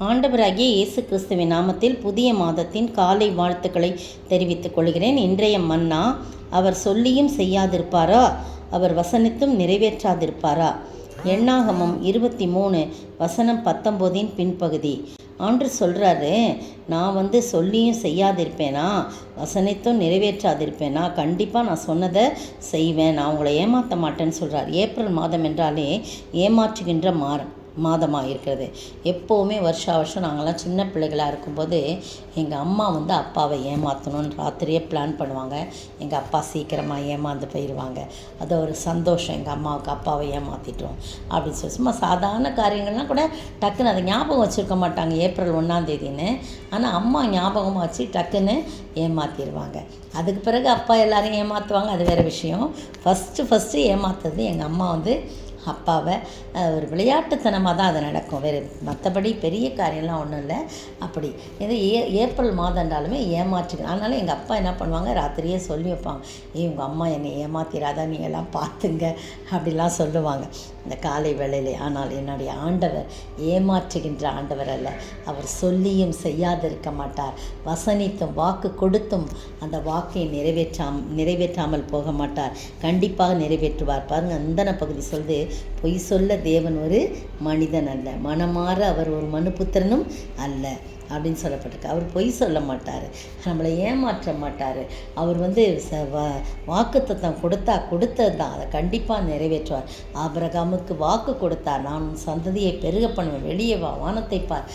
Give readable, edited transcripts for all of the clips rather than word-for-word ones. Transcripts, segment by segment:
ஆண்டவராகிய இயேசு கிறிஸ்துவின் நாமத்தில் புதிய மாதத்தின் காலை வாழ்த்துக்களை தெரிவித்துக் கொள்கிறேன். இன்றைய மன்னா, அவர் சொல்லியும் செய்யாதிருப்பாரா? அவர் வசனித்தும் நிறைவேற்றாதிருப்பாரா? எண்ணாகமம் 23 வசனம் 19 பின்பகுதி. ஆண்டு சொல்கிறாரு, நான் சொல்லியும் செய்யாதிருப்பேனா, வசனித்தும் நிறைவேற்றாதிருப்பேனா? கண்டிப்பாக நான் சொன்னதை செய்வேன், நான் உங்களை ஏமாற்ற மாட்டேன்னு சொல்கிறார். ஏப்ரல் மாதம் என்றாலே ஏமாற்றுகின்ற மாதமாக இருக்கிறது. எப்போவுமே வருஷம் நாங்கள்லாம் சின்ன பிள்ளைகளாக இருக்கும்போது எங்கள் அம்மா அப்பாவை ஏமாற்றணுன்னு ராத்திரியே பிளான் பண்ணுவாங்க. எங்கள் அப்பா சீக்கிரமாக ஏமாந்து போயிடுவாங்க. அது ஒரு சந்தோஷம், எங்கள் அம்மாவுக்கு அப்பாவை ஏமாற்றிட்டோம் அப்படின்னு சொல்லி. சும்மா சாதாரண காரியங்கள்லாம் கூட டக்குன்னு அதை ஞாபகம் வச்சுருக்க மாட்டாங்க ஏப்ரல் 1 ஆனால் அம்மா ஞாபகமாக வச்சு டக்குன்னு ஏமாற்றிடுவாங்க. அதுக்கு பிறகு அப்பா எல்லோரையும் ஏமாற்றுவாங்க, அது வேறு விஷயம். ஃபஸ்ட்டு ஏமாற்றுறது எங்கள் அம்மா அப்பாவை ஒரு விளையாட்டுத்தனமாக தான் அது நடக்கும், வேறு மற்றபடி பெரிய காரியம்லாம் ஒன்றும் இல்லை. அப்படி இது ஏப்ரல் மாதம்ன்றாலுமே ஏமாற்றுங்க. அதனால் எங்கள் அப்பா என்ன பண்ணுவாங்க, ராத்திரியே சொல்லி வைப்பாங்க, உங்கள் அம்மா என்னை ஏமாத்திராதா, நீ எல்லாம் பார்த்துங்க அப்படிலாம் சொல்லுவாங்க இந்த காலை வேளையிலே. ஆனால் என்னுடைய ஆண்டவர் ஏமாற்றுகின்ற ஆண்டவர் அல்ல. அவர் சொல்லியும் செய்யாதிருக்க மாட்டார். வசனித்தும் வாக்கு கொடுத்தும் அந்த வாக்கை நிறைவேற்றாமல் போக மாட்டார். கண்டிப்பாக நிறைவேற்றுவார். பாருங்கள், அந்தன பகுதி சொல்லுது, பொய் சொல்ல தேவன் ஒரு மனிதன் அல்ல, மனமாற அவர் ஒரு மனுபுத்திரனும் அல்ல அப்படின்னு சொல்லப்பட்டிருக்கு. அவர் பொய் சொல்ல மாட்டார், நம்மளை ஏமாற்ற மாட்டார். அவர் வாக்குத்தத்தம் கொடுத்தது தான், அதை கண்டிப்பாக நிறைவேற்றுவார். ஆபிரகாமுக்கு வாக்கு கொடுத்தார், நான் சந்ததியை பெருக பண்ணுவேன், வெளியே வா, வானத்தை பார்,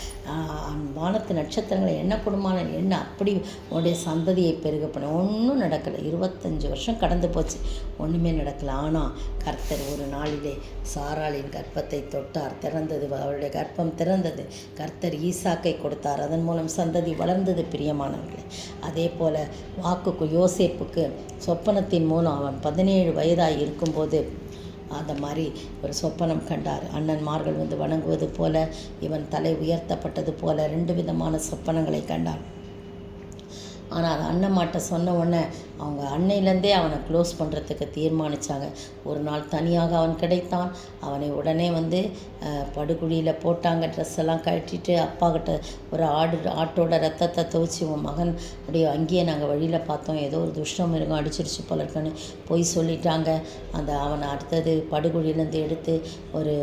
வானத்து நட்சத்திரங்களை என்ன குடும்பமான என்ன, அப்படி உன்னுடைய சந்ததியை பெருக பண்ணுவேன். ஒன்றும் நடக்கலை. 25 வருஷம் கடந்து போச்சு, ஒன்றுமே நடக்கலை. ஆனால் கர்த்தர் ஒரு நாளிலே சாராளின் கர்ப்பத்தை தொட்டார், திறந்தது, அவருடைய கர்ப்பம் திறந்தது. கர்த்தர் ஈசாக்கை கொடுத்தார், அதன் மூலம் சந்ததி வளர்ந்தது. பிரியமானவர்களே, அதே போல் வாக்குக்கு யோசேப்புக்கு சொப்பனத்தின் மூலம் அவன் 17 வயதாய் இருக்கும்போது அந்த மாதிரி ஒரு சொப்பனம் கண்டார். அண்ணன்மார்கள் வணங்குவது போல, இவன் தலை உயர்த்தப்பட்டது போல 2 விதமான சொப்பனங்களை கண்டார். ஆனால் அது அண்ணம்மாட்ட சொன்ன உடனே அவங்க அன்னையிலேருந்தே அவனை க்ளோஸ் பண்ணுறதுக்கு தீர்மானித்தாங்க. ஒரு நாள் தனியாக அவன் கிடைத்தான். அவனை உடனே படுகுழியில் போட்டாங்க. ட்ரெஸ் எல்லாம் கழட்டிட்டு அப்பாக்கிட்ட ஒரு ஆட்டோட ரத்தத்தை துவச்சி, உன் மகன் அப்படியே அங்கேயே நாங்கள் வழியில் பார்த்தோம், ஏதோ ஒரு துஷ்டம் மிருகம் அடிச்சிருச்சு போல இருக்குன்னு பொய் சொல்லிட்டாங்க. அவனை அடுத்தது படுகுழியிலேருந்து எடுத்து ஒரு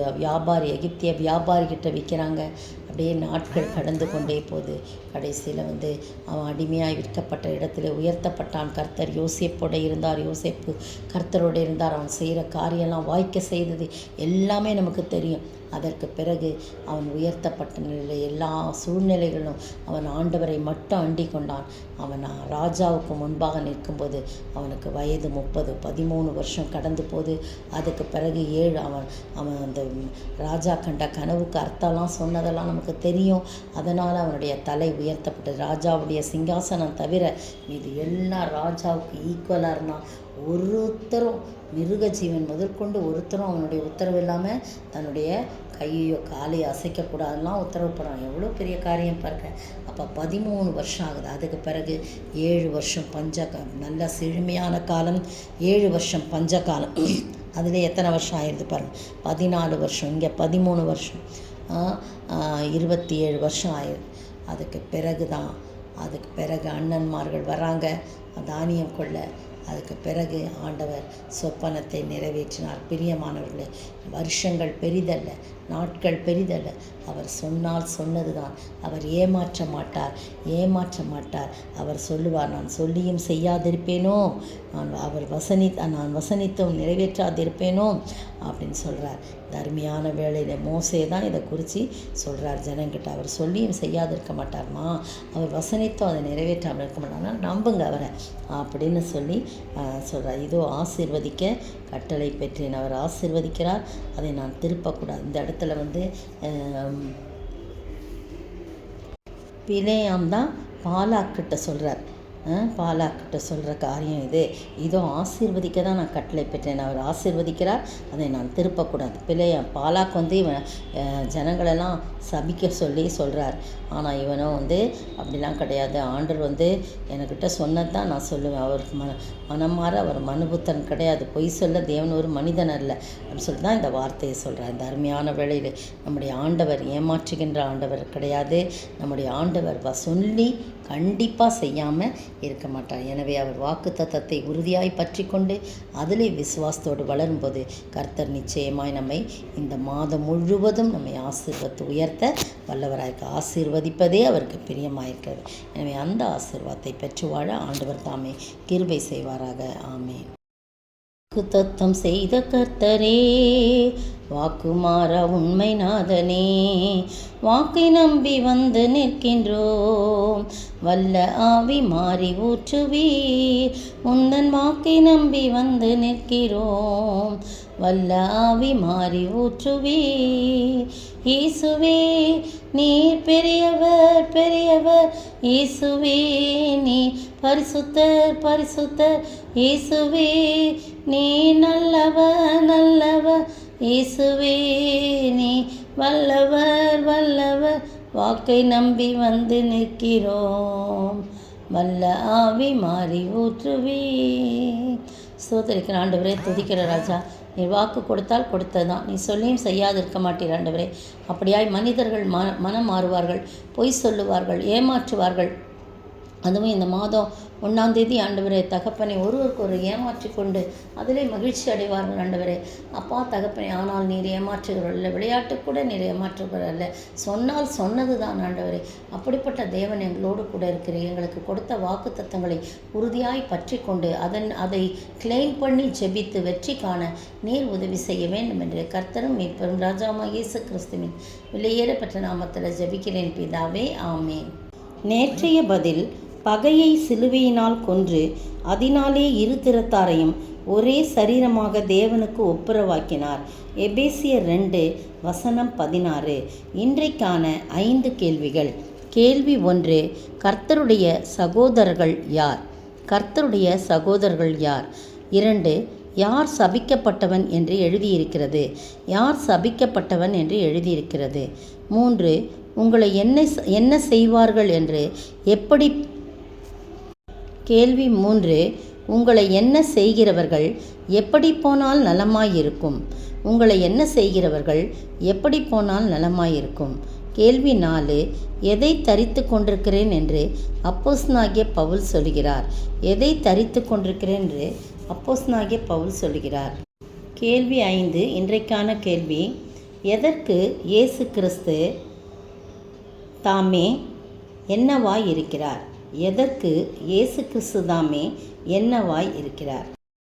எகிப்திய வியாபாரிகிட்ட விற்கிறாங்க. அப்படியே நாட்கள் கடந்து கொண்டே போகுது. கடைசியில் அவன் அடிமையாக விற்கப்பட்ட இடத்துல உயர்த்தப்பட்டான். கர்த்தர் யோசேப்போடு இருந்தார், யோசேப்பு கர்த்தரோடு இருந்தார். அவன் செய்கிற காரியம்லாம் வாய்க்க செய்தது எல்லாமே நமக்கு தெரியும். அதற்கு பிறகு அவன் உயர்த்தப்பட்ட நிலையில் எல்லா சூழ்நிலைகளும் அவன் ஆண்டவரை மட்டும் அண்டி கொண்டான். அவன் ராஜாவுக்கு முன்பாக நிற்கும்போது அவனுக்கு வயது 30, 13 வருஷம் கடந்து போது. அதுக்கு பிறகு அவன் அந்த ராஜா கண்ட கனவுக்கு அர்த்தம்லாம் சொன்னதெல்லாம் நமக்கு தெரியும். அதனால் அவனுடைய தலை உயர்த்தப்பட்டது. ராஜாவுடைய சிங்காசனம் தவிர இது எல்லா ராஜாவுக்கு ஈக்குவலாக இருந்தான். ஒருத்தரும் மிருக ஜீவன் முதற்கொண்டு ஒருத்தரும் அவனுடைய உத்தரவு இல்லாமல் தன்னுடைய கையோ காலையோ அசைக்கக்கூடாதுலாம் உத்தரவு போடுறான். எவ்வளோ பெரிய காரியம் பாருங்க. அப்போ 13 வருஷம் ஆகுது. அதுக்கு பிறகு 7 வருஷம் நல்ல செழுமையான காலம், 7 வருஷம் பஞ்சகாலம். அதில் எத்தனை வருஷம் ஆயிடுது பாருங்கள், 14 வருஷம், இங்கே 13 வருஷம், 27 வருஷம் ஆயிடுது. அதுக்கு பிறகு அண்ணன்மார்கள் வராங்க தானியம் கொள்ள. அதுக்கு பிறகு ஆண்டவர் சொப்பனத்தை நிறைவேற்றினார். பிரியமானவர்களே, வருஷங்கள் பெரிதல்ல, நாட்கள் பெரிதல்ல. அவர் சொன்னது தான். அவர் ஏமாற்ற மாட்டார். அவர் சொல்லுவார், நான் சொல்லியும் செய்யாதிருப்பேனோ, நான் வசனித்தும் நிறைவேற்றாதிருப்பேனோ அப்படின்னு சொல்கிறார். தர்மியான வேளையில் மோசே தான் இதை குறித்து சொல்கிறார் ஜனங்கிட்ட. அவர் சொல்லியும் செய்யாதிருக்க மாட்டார்மா, அவர் வசனித்தும் அதை நிறைவேற்றாமல் இருக்க மாட்டார், நம்புங்க அவரை அப்படின்னு சொல்லி சொல்கிறார். இதோ ஆசீர்வதிக்க கட்டளை பெற்றேன். அவர் ஆசீர்வதிக்கிறார், அதை நான் திருப்பக்கூடாது. இந்த இடத்துல பிலேயாம் தான் பாலாக்கிட்ட சொல்கிறார், பாலாக்கிட்ட சொல்கிற காரியம் இதோ ஆசீர்வதிக்க தான் நான் கட்டளை பெற்றேன். அவர் ஆசீர்வதிக்கிறார், அதை நான் திருப்பக்கூடாது. பாலாக்கு இவன் ஜனங்களெல்லாம் சபிக்க சொல்லி சொல்கிறார். ஆனால் இவனும் அப்படிலாம் கிடையாது. ஆண்டவர் என்கிட்ட சொன்னது தான் நான் சொல்லுவேன். அவர் மனமாற அவர் மனுபுத்தன் கிடையாது. பொய் சொல்ல தேவன் ஒரு மனிதன் அல்ல அப்படின்னு சொல்லிட்டு தான் இந்த வார்த்தையை சொல்கிறார். இந்த அருமையான வேளையில் நம்முடைய ஆண்டவர் ஏமாற்றுகின்ற ஆண்டவர் கிடையாது. நம்முடைய ஆண்டவர் சொல்லி கண்டிப்பாக செய்யாமல் இருக்க மாட்டார். எனவே அவர் வாக்கு தத்தத்தை உறுதியாய் பற்றி கொண்டு அதிலே விசுவாசத்தோடு வளரும்போது கர்த்தர் நிச்சயமாய் நம்மை இந்த மாதம் முழுவதும் நம்மை ஆசீர்வத்து உயர்த்த வல்லவராய்க்கு ஆசீர்வதிப்பதே அவருக்கு பிரியமாயிருக்கிறது. எனவே அந்த ஆசீர்வாதத்தை பெற்று வாழ ஆண்டவர் தாமே கிருபை செய்வாராக. ஆமென். வாக்குத்தத்தம் செய்த கர்த்தரே, வாக்குமாற உண்மை நாதனே, வாக்கை நம்பி வந்து நிற்கின்றோம். வல்ல ஆவி மாறி ஊற்றுவீர், முந்தன் வாக்கை நம்பி வந்து நிற்கிறோம். வல்ல ஆவி மாறி ஊற்றுவீர். இயேசுவே நீர் பெரியவர் பெரியவர், இயேசுவே நீ பரிசுத்தர் பரிசுத்தர், இயேசுவே நீ நல்லவர் நல்லவர், இயேசுவே நீ வல்லவர் வல்லவர், வாக்கை நம்பி வந்து நிற்கிறோம். வல்ல ஆவி மாறி ஊற்றுவே. ஸ்தோத்திரிக்கிற ஆண்டவரே, துதிக்கிற ராஜா, நீ வாக்கு கொடுத்தால் கொடுத்ததான், நீ சொல்லியும் செய்யாதிருக்க மாட்டீர் ஆண்டவரே. அப்படியாய் மனிதர்கள் மனம் மாறுவார்கள், பொய் சொல்லுவார்கள், ஏமாற்றுவார்கள். அதுவும் இந்த மாதம் 1ஆம் தேதி ஆண்டவரே தகப்பனை ஒருவருக்கு ஒரு ஏமாற்றி கொண்டு அதிலே மகிழ்ச்சி அடைவார்கள் ஆண்டவரே. அப்பா தகப்பனை, ஆனால் நீர் ஏமாற்றுகிறல்ல, விளையாட்டு கூட நீர் ஏமாற்றுகிறல்ல, சொன்னால் சொன்னது தான் ஆண்டவரே. அப்படிப்பட்ட தேவன் எங்களோடு கூட இருக்கிறீர். எங்களுக்கு கொடுத்த வாக்கு தத்தங்களை உறுதியாய் பற்றி கொண்டு அதை கிளைம் பண்ணி ஜெபித்து வெற்றி காண நீர் உதவி செய்ய வேண்டும் என்று கர்த்தரும் மீட்பரும் ராஜாவாகிய இயேசு கிறிஸ்துவின் விலையேறப்பட்ட நாமத்தில் ஜெபிக்கிறேன் பிதாவே, ஆமென். நேற்றைய பதில், பகையை சிலுவையினால் கொன்று அதனாலே இரு திறத்தாரையும் ஒரே சரீரமாக தேவனுக்கு ஒப்புரவாக்கினார். எபேசியர் 2:16. இன்றைக்கான 5 கேள்விகள். கேள்வி 1, கர்த்தருடைய சகோதரர்கள் யார்? கர்த்தருடைய சகோதரர்கள் யார்? 2, யார் சபிக்கப்பட்டவன் என்று எழுதியிருக்கிறது? யார் சபிக்கப்பட்டவன் என்று எழுதியிருக்கிறது? 3, உங்களை என்ன செய்வார்கள் என்று எப்படி? கேள்வி 3, உங்களை என்ன செய்கிறவர்கள் எப்படி போனால் நலமாயிருக்கும்? உங்களை என்ன செய்கிறவர்கள் எப்படி போனால் நலமாயிருக்கும்? கேள்வி 4, எதை தரித்து கொண்டிருக்கிறேன் என்று அப்போஸ்தலனாகிய பவுல் சொல்கிறார்? எதை தரித்து கொண்டிருக்கிறேன் என்று அப்போஸ்தலனாகிய பவுல் சொல்கிறார்? கேள்வி 5, இன்றைக்கான கேள்வி, எதற்கு இயேசு கிறிஸ்து தாமே என்னவாய் இருக்கிறார்? எதற்கு இயேசு கிறிஸ்து தாமே என்னவாய் இருக்கிறார்?